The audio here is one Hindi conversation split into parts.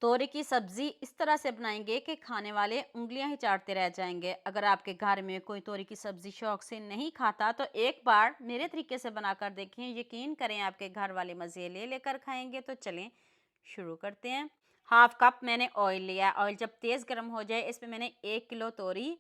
तोरी की सब्जी इस तरह से बनाएंगे कि खाने वाले उंगलियां ही चाटते रह जाएंगे। अगर आपके घर में कोई तोरी की सब्जी शौक से नहीं खाता तो एक बार मेरे तरीके से बनाकर देखें, यकीन करें आपके घर वाले मज़े ले लेकर खाएंगे। तो चलें शुरू करते हैं। हाफ कप मैंने ऑयल लिया। ऑयल जब तेज़ गर्म हो जाए इसमें मैंने 1 किलो तोरी,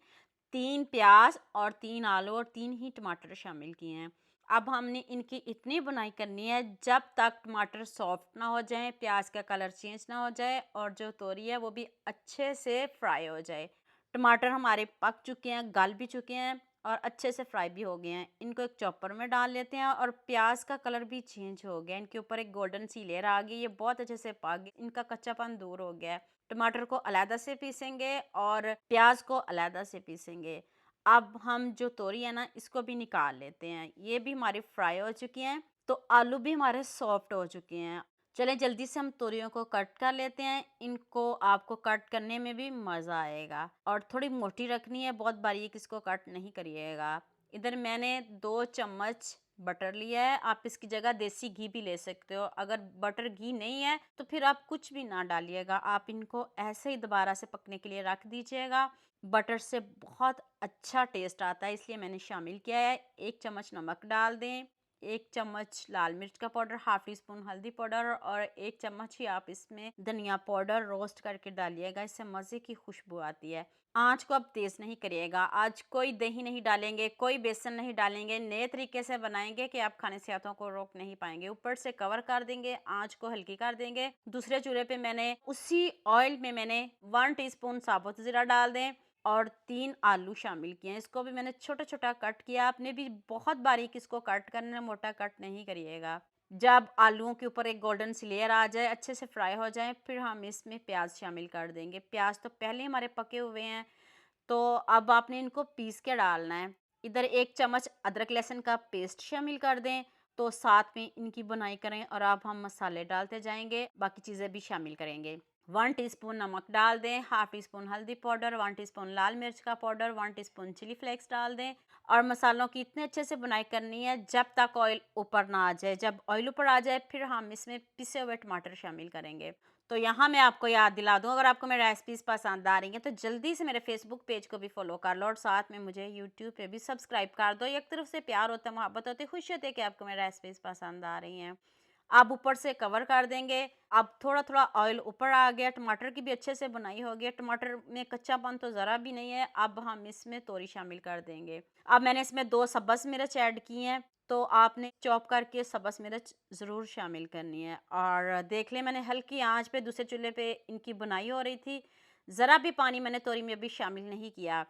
3 प्याज और 3 आलू और 3 ही टमाटर शामिल किए हैं। अब हमने इनकी इतनी बुनाई करनी है जब तक टमाटर सॉफ्ट ना हो जाए, प्याज का कलर चेंज ना हो जाए और जो तोरी है वो भी अच्छे से फ्राई हो जाए। टमाटर हमारे पक चुके हैं, गल भी चुके हैं और अच्छे से फ्राई भी हो गए हैं। इनको एक चॉपर में डाल लेते हैं और प्याज का कलर भी चेंज हो गया, इनके ऊपर एक गोल्डन सी लेयर आ गई, ये बहुत अच्छे से पक गए, इनका कच्चापन दूर हो गया है। टमाटर को अलहदा से पीसेंगे और प्याज को अलहदा से पीसेंगे। अब हम जो तोरी है ना इसको भी निकाल लेते हैं, ये भी हमारी फ्राई हो चुकी हैं। तो आलू भी हमारे सॉफ्ट हो चुके हैं। चलें जल्दी से हम तोरियों को कट कर लेते हैं। इनको आपको कट करने में भी मज़ा आएगा और थोड़ी मोटी रखनी है, बहुत बारीक इसको कट नहीं करिएगा। इधर मैंने 2 चम्मच बटर लिया है, आप इसकी जगह देसी घी भी ले सकते हो। अगर बटर घी नहीं है तो फिर आप कुछ भी ना डालिएगा, आप इनको ऐसे ही दोबारा से पकने के लिए रख दीजिएगा। बटर से बहुत अच्छा टेस्ट आता है इसलिए मैंने शामिल किया है। 1 चम्मच नमक डाल दें, 1 चम्मच लाल मिर्च का पाउडर, हाफ टी स्पून हल्दी पाउडर और 1 चम्मच ही आप इसमें धनिया पाउडर रोस्ट करके डालिएगा, इससे मज़े की खुशबू आती है। आँच को अब तेज़ नहीं करिएगा। आज कोई दही नहीं डालेंगे, कोई बेसन नहीं डालेंगे, नए तरीके से बनाएंगे कि आप खाने से हाथों को रोक नहीं पाएंगे। ऊपर से कवर कर देंगे, आँच को हल्की कर देंगे। दूसरे चूल्हे पे मैंने उसी ऑयल में मैंने 1 टीस्पून साबुत ज़ीरा डाल दें और 3 आलू शामिल किए हैं। इसको भी मैंने छोटा छोटा कट किया, आपने भी बहुत बारीक इसको कट करना, मोटा कट नहीं करिएगा। जब आलूओं के ऊपर एक गोल्डन सी लेयर आ जाए, अच्छे से फ्राई हो जाए, फिर हम इसमें प्याज शामिल कर देंगे। प्याज तो पहले हमारे पके हुए हैं, तो अब आपने इनको पीस के डालना है। इधर 1 चम्मच अदरक लहसुन का पेस्ट शामिल कर दें, तो साथ में इनकी बुनाई करें और अब हम मसाले डालते जाएंगे, बाकी चीज़ें भी शामिल करेंगे। 1 टीस्पून नमक डाल दें, हाफ टी स्पून हल्दी पाउडर, 1 टीस्पून लाल मिर्च का पाउडर, 1 टीस्पून चिली फ्लेक्स डाल दें और मसालों की इतने अच्छे से बुनाई करनी है जब तक ऑयल ऊपर ना आ जाए। जब ऑयल ऊपर आ जाए फिर हम इसमें पिसे हुए टमाटर शामिल करेंगे। तो यहाँ मैं आपको याद दिला दूँ, अगर आपको मेरी रेसिपीज़ पसंद आ रही हैं तो जल्दी से मेरे फेसबुक पेज को भी फॉलो कर लो और साथ में मुझे यूट्यूब पे भी सब्सक्राइब कर दो। एक तरफ से प्यार होता है, मोहब्बत होती है, खुशी होती है कि आपको मेरी रेसिपीज़ पसंद आ रही हैं। अब ऊपर से कवर कर देंगे। अब थोड़ा थोड़ा ऑयल ऊपर आ गया, टमाटर की भी अच्छे से बुनाई हो गई है, टमाटर में कच्चापन तो ज़रा भी नहीं है। अब हम इसमें तोरी शामिल कर देंगे। अब मैंने इसमें 2 सब्ज़ मिर्च ऐड की हैं, तो आपने चॉप करके सब्ज़ मिर्च ज़रूर शामिल करनी है। और देख लें मैंने हल्की आंच पे दूसरे चूल्हे पे इनकी बुनाई हो रही थी, ज़रा भी पानी मैंने तोरी में अभी शामिल नहीं किया।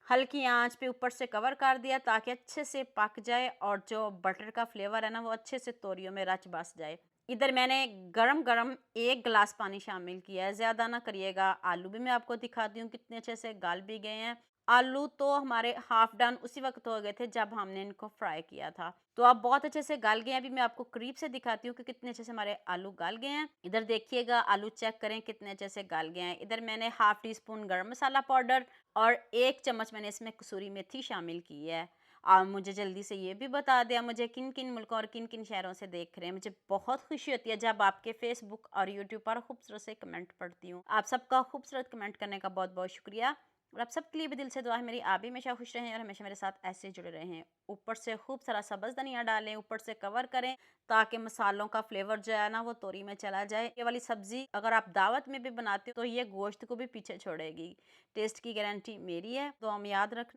हल्की आंच पे ऊपर से कवर कर दिया ताकि अच्छे से पक जाए और जो बटर का फ्लेवर है ना वो अच्छे से तोरियों में रच बस जाए। इधर मैंने गरम गरम 1 गिलास पानी शामिल किया है, ज़्यादा ना करिएगा। आलू भी मैं आपको दिखाती हूँ कितने अच्छे से गल भी गए हैं। आलू तो हमारे हाफ डन उसी वक्त हो गए थे जब हमने इनको फ्राई किया था, तो अब बहुत अच्छे से गल गए हैं। अभी मैं आपको करीब से दिखाती हूँ कि कितने अच्छे से हमारे आलू गल गए हैं। इधर देखिएगा, आलू चेक करें कितने अच्छे से गल गए हैं। इधर मैंने हाफ टी स्पून गरम मसाला पाउडर और 1 चम्मच मैंने इसमें कसूरी मेथी शामिल की है। आप मुझे जल्दी से ये भी बता दें आप मुझे किन किन मुल्कों और किन किन शहरों से देख रहे हैं। मुझे बहुत खुशी होती है जब आपके फेसबुक और यूट्यूब पर खूबसूरत से कमेंट पढ़ती हूँ। आप सबका खूबसूरत कमेंट करने का बहुत बहुत शुक्रिया और आप सबके लिए भी दिल से दुआ है मेरी, आप भी हमेशा खुश रहें और हमेशा मेरे साथ ऐसे जुड़े रहें। ऊपर से खूब सारा सब्ज़ धनिया डालें, ऊपर से कवर करें ताकि मसालों का फ्लेवर जो है ना वो तोरी में चला जाए। ये वाली सब्ज़ी अगर आप दावत में भी बनाते हो तो ये गोश्त को भी पीछे छोड़ेगी। टेस्ट की गारंटी मेरी है, तो हम याद रख